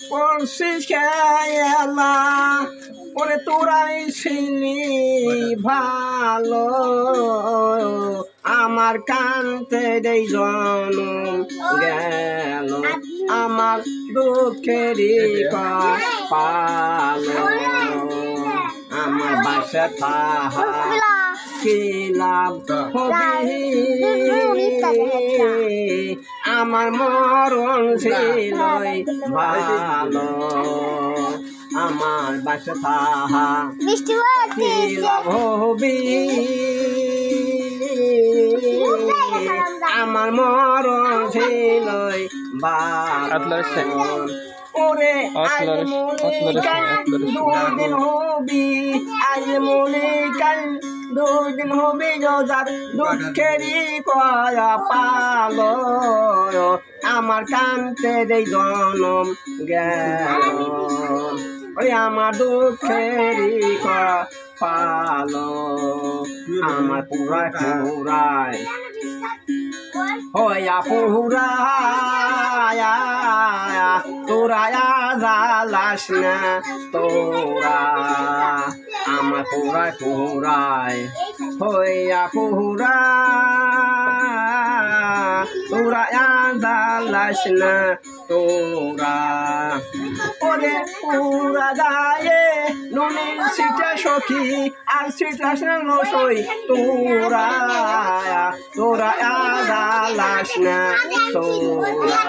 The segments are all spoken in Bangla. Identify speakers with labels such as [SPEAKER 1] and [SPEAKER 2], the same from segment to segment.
[SPEAKER 1] করছিস খেলা ওরে তোরাই ছিলি ভালো আমার কান্তে দেই জনম গেল আমার দুঃখেরই পালো আমার বাসা তাহা কি লাভ হবে আমার মরণ ছিল ভালো আমার বাসা তাহা কি লাভ হবে আমার মরণ ছিল ভালো ওরে আজ মনে কাল দুদিন হবি আজ মনে কাল দুদিন হবি যার দুঃখেরই কয়া পালো আমার কান্তে দেই জনম গেল ওরে আমার দুঃখেরই কয়া পালো আমার পুরা পুরায় হইয়া পুরায়া তোরা জ্বালাস না তোরা আমার পুরায় পুরায় হইয়া পুরা তোরা জ্বালাস না তোরা ওরে পুরা গায়ে নুনের সিটা সখী আর সিটা নসই তোরা তোরা জ্বালাস না তোরা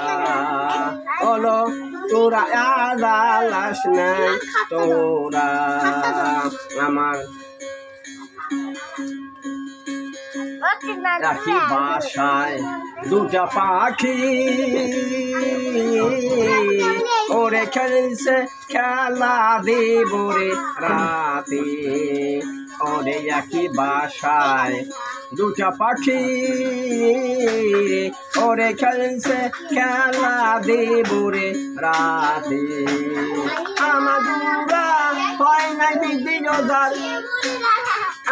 [SPEAKER 1] ওলো তোরা জ্বালাস না তোরা আমার রাখি বাসায় দুটা পাখি ওরে খেলছে খেলা দেব রে রাতে ওরে একই বাসায় দুটা পাখি ওরে খেলছে খেলা দেব রে রাতে আমার দুরা হয় নাই বিদিন জাল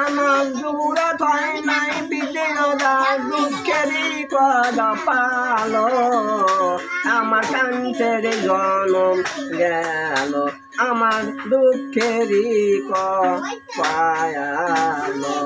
[SPEAKER 1] আমার দুরা হয় নাই বিদিন জাল দুঃখেরই কদা পালো আমার কান্তের জনম গেল আমার দুঃখেরই পায়ালো